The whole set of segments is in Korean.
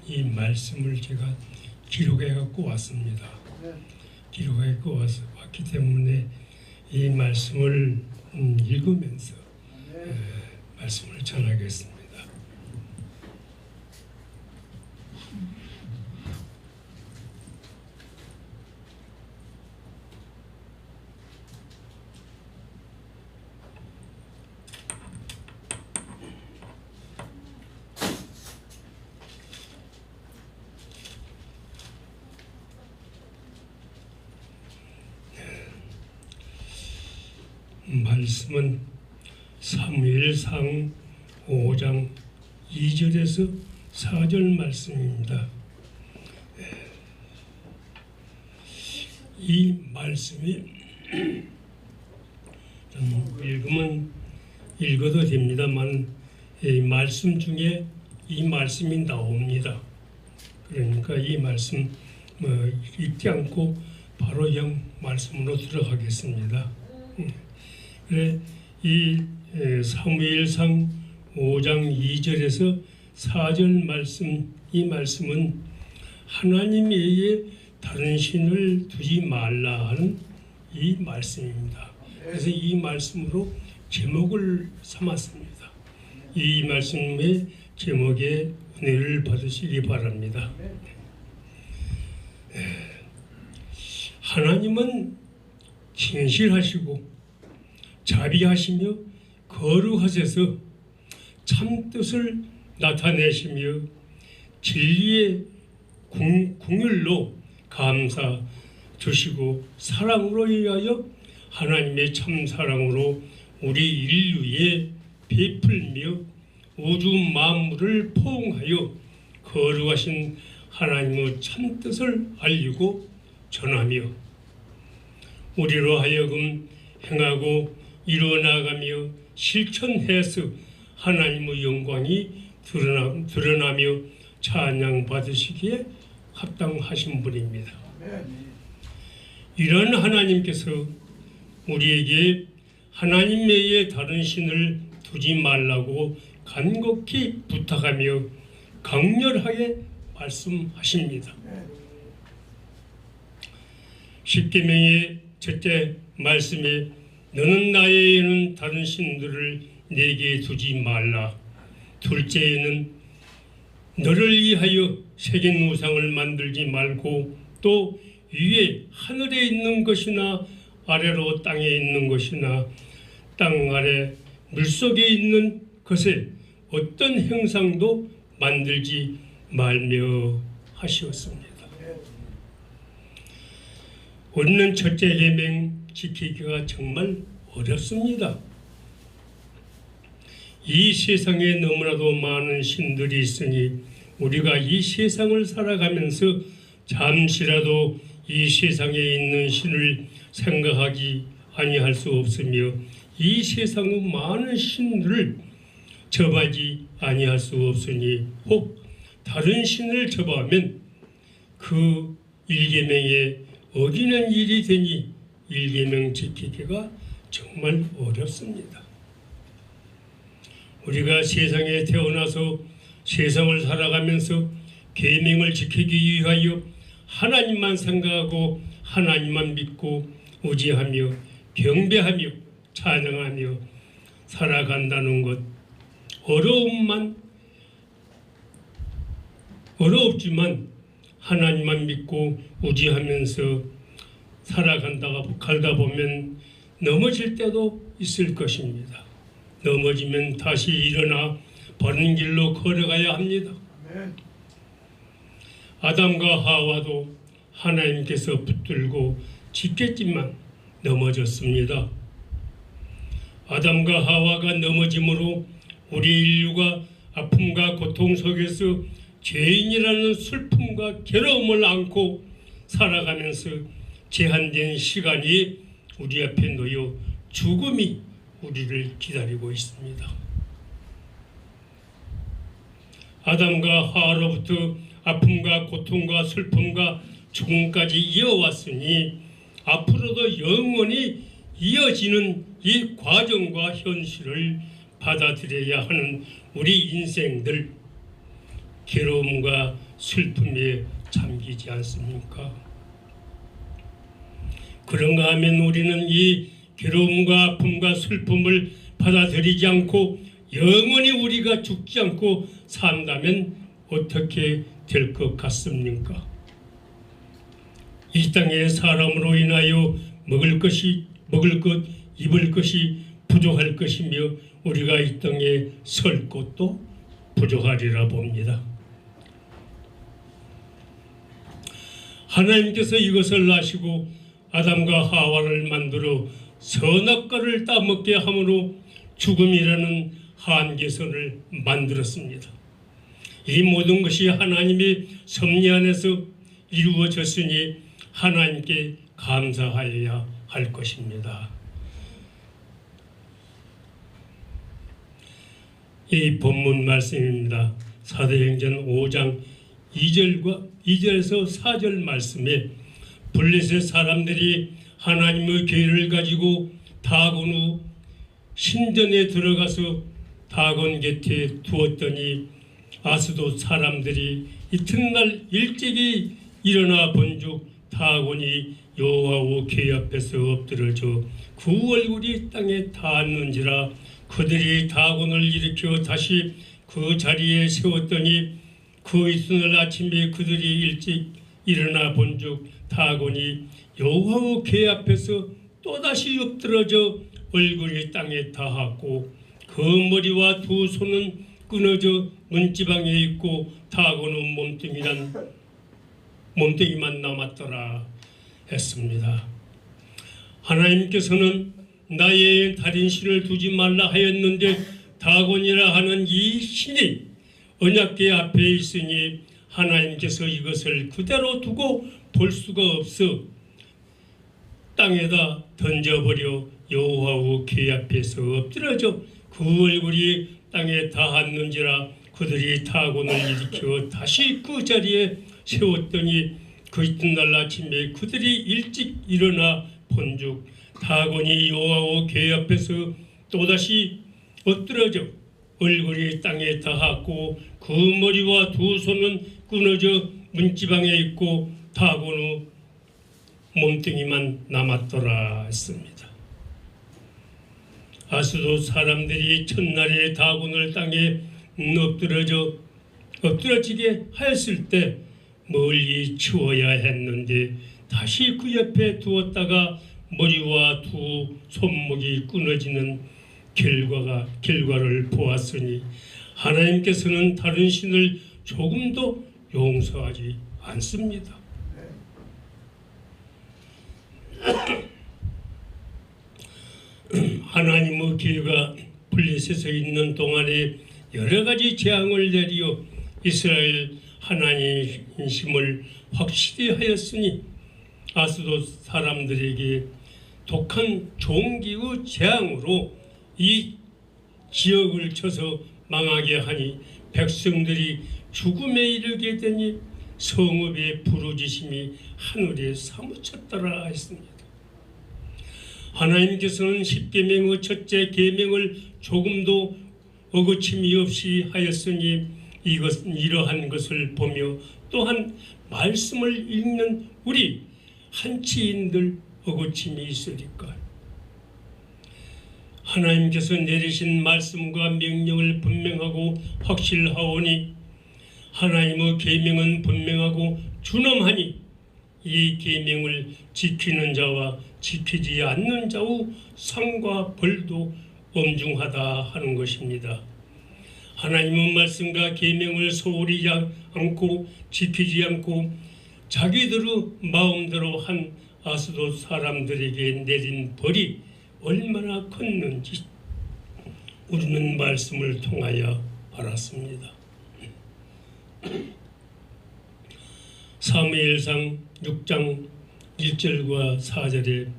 이 말씀을 제가 기록해 갖고 왔습니다. 기록해 갖고 왔기 때문에 이 말씀을 읽으면서 말씀을 전하겠습니다. 말씀은 사무엘상 5장 2절에서 4절 말씀입니다. 이 말씀이 읽으면 읽어도 됩니다만 이 말씀 중에 이 말씀이 나옵니다. 그러니까 이 말씀 읽지 않고 바로 영 말씀으로 들어가겠습니다. 그래 이 사무엘상 5장 2절에서 4절 말씀, 이 말씀은 하나님 외에 다른 신을 두지 말라 하는 이 말씀입니다. 그래서 이 말씀으로 제목을 삼았습니다. 이 말씀의 제목에 은혜를 받으시기 바랍니다. 하나님은 진실하시고 자비하시며 거룩하셔서 참뜻을 나타내시며 진리의 궁율로 감사 주시고 사랑으로 인하여 하나님의 참사랑으로 우리 인류에 베풀며 우주 만물을 포옹하여 거룩하신 하나님의 참뜻을 알리고 전하며 우리로 하여금 행하고 이루어나가며 실천해서 하나님의 영광이 드러나며 찬양 받으시기에 합당하신 분입니다. 이런 하나님께서 우리에게 하나님 외에 다른 신을 두지 말라고 간곡히 부탁하며 강렬하게 말씀하십니다. 십계명의 첫째 말씀에 너는 나에게는 다른 신들을 내게 두지 말라. 둘째에는 너를 위하여 새긴 우상을 만들지 말고 또 위에 하늘에 있는 것이나 아래로 땅에 있는 것이나 땅 아래 물속에 있는 것에 어떤 형상도 만들지 말며 하시었습니다. 우리는 첫째 계명 지키기가 정말 어렵습니다. 이 세상에 너무나도 많은 신들이 있으니 우리가 이 세상을 살아가면서 잠시라도 이 세상에 있는 신을 생각하기 아니할 수 없으며 이 세상의 많은 신들을 접하지 아니할 수 없으니 혹 다른 신을 접하면 그 일계명에 어기는 일이 되니 일계명 지키기가 정말 어렵습니다. 우리가 세상에 태어나서 세상을 살아가면서 계명을 지키기 위하여 하나님만 생각하고 하나님만 믿고 의지하며 경배하며 찬양하며 살아간다는 것 어렵지만 하나님만 믿고 의지하면서 살아간다가 보면 넘어질 때도 있을 것입니다. 넘어지면 다시 일어나 바른 길로 걸어가야 합니다. 아담과 하와도 하나님께서 붙들고 지켰지만 넘어졌습니다. 아담과 하와가 넘어짐으로 우리 인류가 아픔과 고통 속에서 죄인이라는 슬픔과 괴로움을 안고 살아가면서 제한된 시간이 우리 앞에 놓여 죽음이 우리를 기다리고 있습니다. 아담과 하와로부터 아픔과 고통과 슬픔과 죽음까지 이어왔으니 앞으로도 영원히 이어지는 이 과정과 현실을 받아들여야 하는 우리 인생들, 괴로움과 슬픔에 잠기지 않습니까? 그런가 하면 우리는 이 괴로움과 아픔과 슬픔을 받아들이지 않고 영원히 우리가 죽지 않고 산다면 어떻게 될 것 같습니까? 이 땅에 사람으로 인하여 먹을 것, 입을 것이 부족할 것이며 우리가 이 땅에 설 곳도 부족하리라 봅니다. 하나님께서 이것을 아시고 아담과 하와를 만들어 선악과를 따먹게 함으로 죽음이라는 한계선을 만들었습니다. 이 모든 것이 하나님의 섭리 안에서 이루어졌으니 하나님께 감사하여야 할 것입니다. 이 본문 말씀입니다. 사도행전 5장 2절에서 4절 말씀에 블레셋 사람들이 하나님의 계를 가지고 다곤 후 신전에 들어가서 다곤 곁에 두었더니 아스돗 사람들이 이튿날 일찍이 일어나 본즉 다곤이 여호와 궤 앞에서 엎드러져 그 얼굴이 땅에 닿았는지라. 그들이 다곤을 일으켜 다시 그 자리에 세웠더니 그 이튿날 아침에 그들이 일찍 일어나 본즉 다곤이 여호와 궤 앞에서 또다시 엎드러져 얼굴이 땅에 닿았고 그 머리와 두 손은 끊어져 문지방에 있고 다곤은 몸뚱이만 남았더라 했습니다. 하나님께서는 나의 다른 신을 두지 말라 하였는데 다곤이라 하는 이 신이 언약궤 앞에 있으니 하나님께서 이것을 그대로 두고 볼 수가 없어 땅에다 던져버려 여호와 궤 앞에서 엎드려져 그 얼굴이 땅에 닿았는지라. 그들이 다곤을 일으켜 다시 그 자리에 세웠더니 그 이튿날 아침에 그들이 일찍 일어나 본즉 다곤이 여호와 궤 앞에서 또다시 엎드러져 얼굴이 땅에 닿았고 그 머리와 두 손은 끊어져 문지방에 있고 다곤의 몸뚱이만 남았더라 했습니다. 아스돗 사람들이 첫날에 다곤을 땅에 엎드러지게 하였을 때 멀리 치워야 했는데 다시 그 옆에 두었다가 머리와 두 손목이 끊어지는 결과를 보았으니 하나님께서는 다른 신을 조금도 용서하지 않습니다. 하나님의 기회가 블레셋에 있는 동안에 여러 가지 재앙을 내리어 이스라엘 하나님심을 확실히 하였으니 아스돗 사람들에게 독한 종기의 재앙으로 이 지역을 쳐서 망하게 하니 백성들이 죽음에 이르게 되니 성읍의 부르짖음이 하늘에 사무쳤더라 했습니다. 하나님께서는 십계명의 첫째 계명을 조금도 어거침이 없이 하였으니 이러한 것을 보며 또한 말씀을 읽는 우리 한치인들 어거침이 있으리까. 하나님께서 내리신 말씀과 명령을 분명하고 확실하오니 하나님의 계명은 분명하고 준엄하니 이 계명을 지키는 자와 지키지 않는 자의 상과 벌도 엄중하다 하는 것입니다. 하나님의 말씀과 계명을 소홀히 않고 지키지 않고 자기들의 마음대로 한 아스돗 사람들에게 내린 벌이 얼마나 컸는지 우리는 말씀을 통하여 알았습니다. 사무엘상 6장 1절과 4절에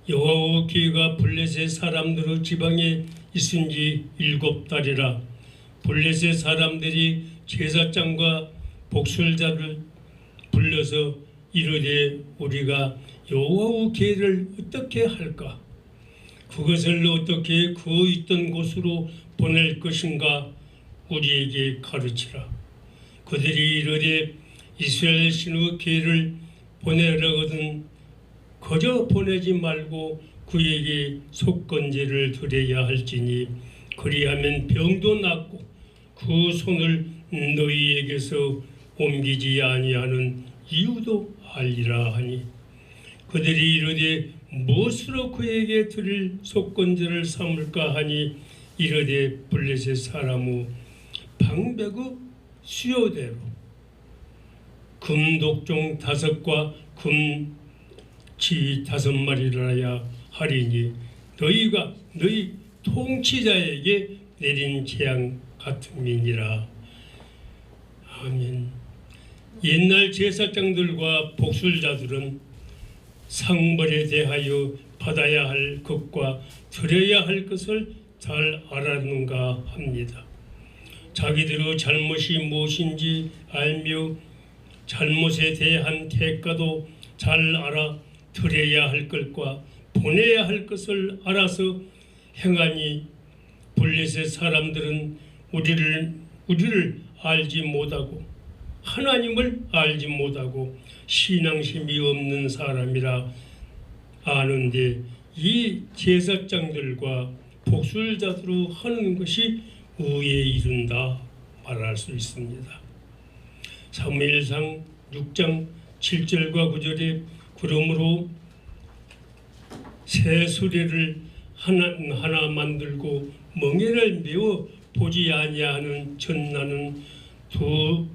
여호와의 기회가 블레셋 사람들의 지방에 있은 지 7달이라 블레셋 사람들이 제사장과 복술자를 불러서 이르되 우리가 여호와의 기회를 어떻게 할까? 그것을 어떻게 그 있던 곳으로 보낼 것인가? 우리에게 가르치라. 그들이 이르되 이스라엘 신의 계를 보내려거든 거저 보내지 말고 그에게 속건제를 드려야 할지니 그리하면 병도 낫고 그 손을 너희에게서 옮기지 아니하는 이유도 알리라 하니 그들이 이르되 무엇으로 그에게 드릴 속건제를 삼을까 하니 이르되 블레셋 사람의 방백의 수요대로 금독종 5과 금쥐 5마리라야 하리니 너희가 너희 통치자에게 내린 재앙 같음이니라. 아멘. 옛날 제사장들과 복술자들은 상벌에 대하여 받아야 할 것과 드려야 할 것을 잘 알았는가 합니다. 자기들의 잘못이 무엇인지 알며 잘못에 대한 대가도 잘 알아 드려야 할 것과 보내야 할 것을 알아서 행하니 블레셋 사람들은 우리를 알지 못하고 하나님을 알지 못하고 신앙심이 없는 사람이라 아는데 이 제사장들과 복술자들로 하는 것이 의에 이른다 말할 수 있습니다. 사무엘상 6장 7절과 9절에 그러므로 새 수레를 하나 만들고 멍에를 메워 보지 아니하는 전나는 소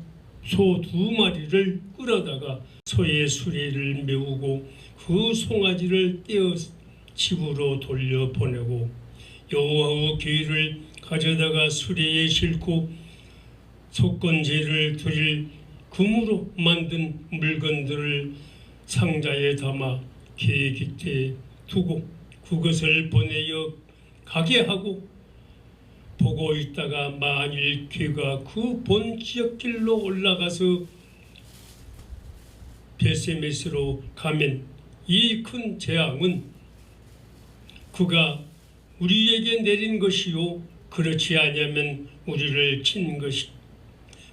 2마리를 끌어다가 소의 수레를 메우고 그 송아지를 떼어 집으로 돌려보내고 여호와의궤를 가져다가 수레에 싣고 속건제를 드릴 금으로 만든 물건들을 상자에 담아 궤 곁에 두고 그것을 보내어 가게 하고 보고 있다가 만일 궤가 그 본 지역길로 올라가서 베세메스로 가면 이 큰 재앙은 그가 우리에게 내린 것이요 그렇지 아니하면 우리를 친 것이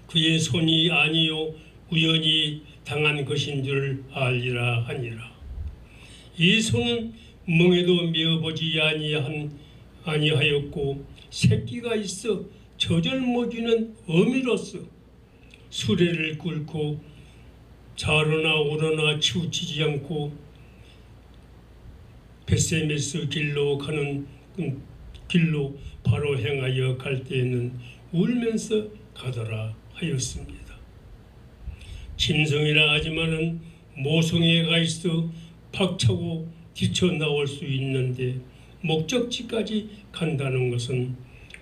그의 손이 아니요 우연히 당한 것인 줄 알리라 하니라. 이 손은 멍에도 메어보지 아니하였고 새끼가 있어 저절먹이는 어미로서 수레를 꿇고 좌로나 우로나 치우치지 않고 베세메스 길로 가는 길로 바로 행하여 갈 때에는 울면서 가더라 하였습니다. 짐승이라 하지만은 모성에 가 있어 박차고 뛰쳐나올 수 있는데 목적지까지 간다는 것은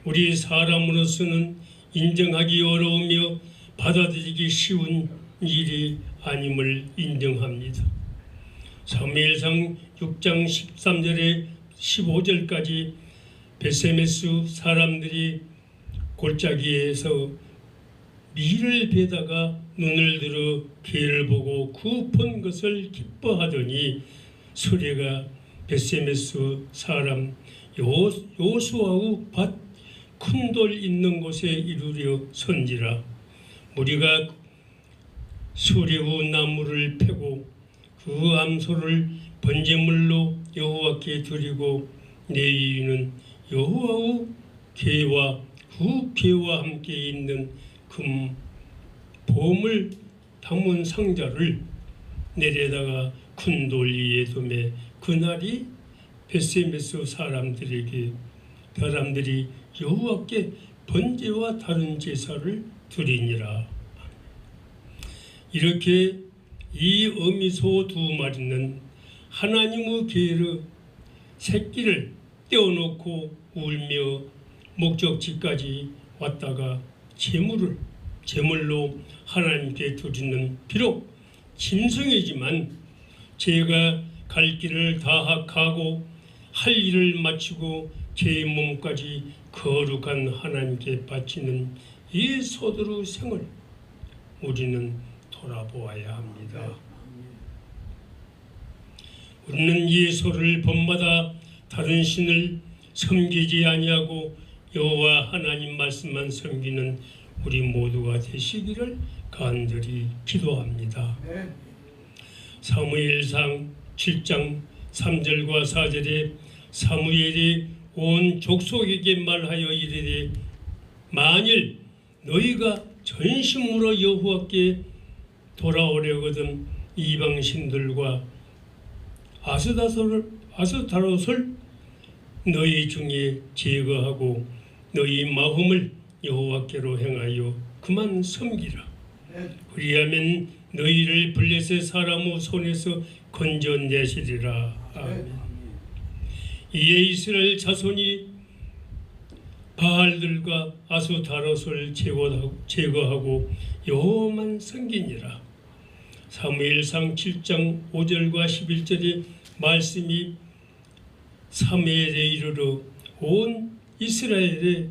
우리 사람으로서는 인정하기 어려우며 받아들이기 쉬운 일이 아님을 인정합니다. 사무엘상 6장 13절에 15절까지 베세메스 사람들이 골짜기에서 밀을 베다가 눈을 들어 궤를 보고 그 본 것을 기뻐하더니 수레가 베세메스 사람 요수아의 밭 큰 돌 있는 곳에 이르려 선지라. 우리가 수레의 나무를 패고 그 암소를 번제물로 여호와께 드리고 내일은 여호와의 궤와 그 궤와 함께 있는 금 보물 담은 상자를 내려다가 큰 돌 위에 두매 그날이 베세메스 사람들이 여호와께 번제와 다른 제사를 드리니라. 이렇게 이 어미소 2마리는 하나님의 궤의 새끼를 떼어놓고 울며 목적지까지 왔다가 제물로 하나님께 드리는 비록 짐승이지만 제가 갈 길을 다 가고 할 일을 마치고 제 몸까지 거룩한 하나님께 바치는 이 소들의 생을 우리는 돌아보아야 합니다. 우리는 이 소를 본받아 다른 신을 섬기지 아니하고 여호와 하나님 말씀만 섬기는 우리 모두가 되시기를 간절히 기도합니다. 사무엘상 7장 3절과 4절에 사무엘이 온 족속에게 말하여 이르되 만일 너희가 전심으로 여호와께 돌아오려거든 이방신들과 아스타롯을 너희 중에 제거하고 너희 마음을 여호와께로 행하여 그만 섬기라. 그리하면 너희를 블레셋 사람의 손에서 건져내시리라. 아멘. 이에 이스라엘 자손이 바알들과 아스타롯을 제거하고 여호와만 섬기니라. 사무엘상 7장 5절과 11절의 말씀이 사무엘에 이르러 온 이스라엘의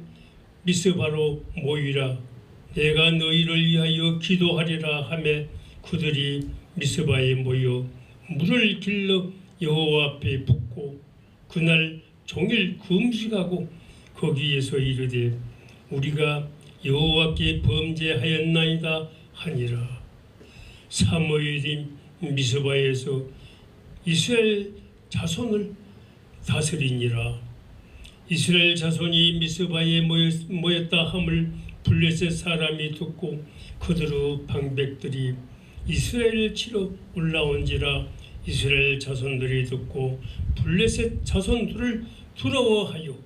미스바로 모이라. 내가 너희를 위하여 기도하리라 하매 그들이 미스바에 모여 물을 길러 여호와 앞에 붓고 그날 종일 금식하고 거기에서 이르되 우리가 여호와께 범죄하였나이다 하니라. 사무엘이 미스바에서 이스라엘 자손을 다스리니라. 이스라엘 자손이 미스바에 모였다 함을 블레셋 사람이 듣고 그들의 방백들이 이스라엘을 치러 올라온지라. 이스라엘 자손들이 듣고 블레셋 자손들을 두려워하여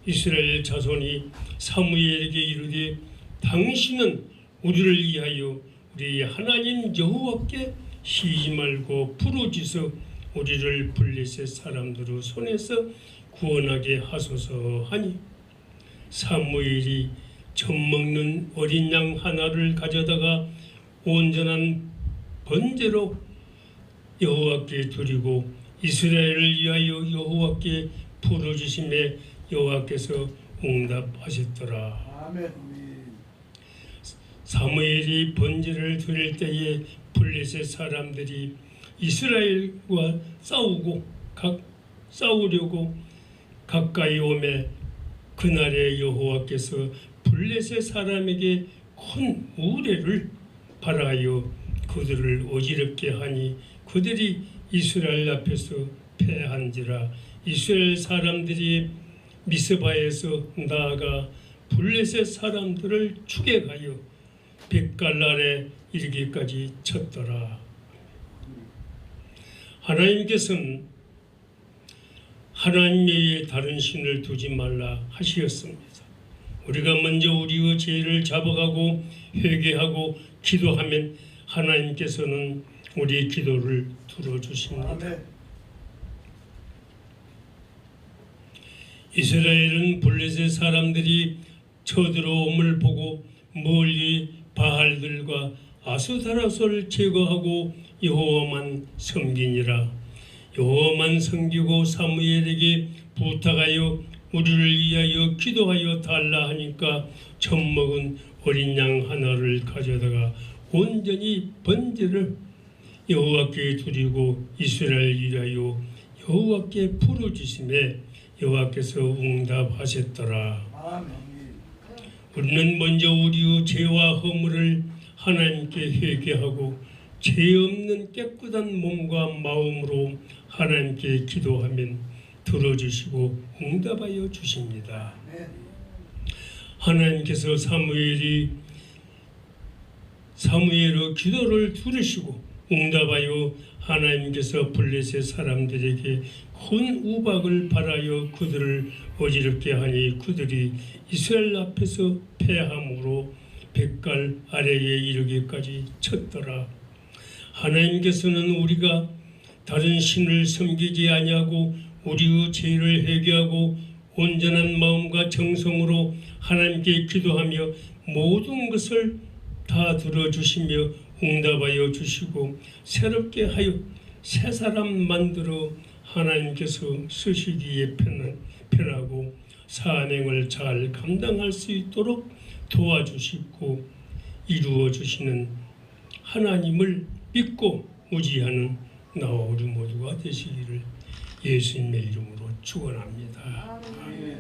이스라엘 자손이 사무엘에게 이르되 당신은 우리를 위하여 우리 하나님 여호와께 시지 말고 부르짖어 우리를 블레셋 사람들의 손에서 구원하게 하소서 하니 사무엘이 젖먹는 어린 양 하나를 가져다가 온전한 번제로 여호와께 드리고 이스라엘을 위하여 여호와께 부르짖음에 여호와께서 응답하셨더라. 아멘. 사무엘이 번제를 드릴 때에 블레셋 사람들이 이스라엘과 싸우려고 가까이 오매 그날에 여호와께서 블레셋 사람에게 큰 우레를 발하여 그들을 어지럽게 하니 그들이 이스라엘 앞에서 패한지라. 이스라엘 사람들이 미스바에서 나아가 블레셋 사람들을 추격하여 벳갈랄에 이르기까지 쳤더라. 하나님께서는 하나님 외에 다른 신을 두지 말라 하시었습니다. 우리가 먼저 우리의 죄를 잡아가고 회개하고 기도하면 하나님께서는 우리의 기도를 들어주십니다. 이스라엘은 블레셋 사람들이 쳐들어옴을 보고 멀리 바알들과 아스타롯을 제거하고 여호와만 섬기니라. 여호와만 섬기고 사무엘에게 부탁하여 우리를 위하여 기도하여 달라 하니까 젖먹은 어린 양 하나를 가져다가 온전히 번제를 여호와께 드리고 이스라엘 위하여 여호와께 부르짖음에 여호와께서 응답하셨더라. 우리는 먼저 우리의 죄와 허물을 하나님께 회개하고 죄 없는 깨끗한 몸과 마음으로 하나님께 기도하면 들어주시고 응답하여 주십니다. 하나님께서 사무엘의 기도를 들으시고 응답하여 하나님께서 블레셋 사람들에게 큰 우박을 발하여 그들을 어지럽게 하니 그들이 이스라엘 앞에서 패함으로 벳갈 아래에 이르기까지 쳤더라. 하나님께서는 우리가 다른 신을 섬기지 아니하고 우리의 죄를 회개하고 온전한 마음과 정성으로 하나님께 기도하며 모든 것을 다 들어주시며 응답하여 주시고 새롭게 하여 새 사람 만들어 하나님께서 쓰시기에 편하고 사명을 잘 감당할 수 있도록 도와주시고 이루어 주시는 하나님을 믿고 의지하는 나와 우리 모두가 되시기를 예수님의 이름으로 축원합니다.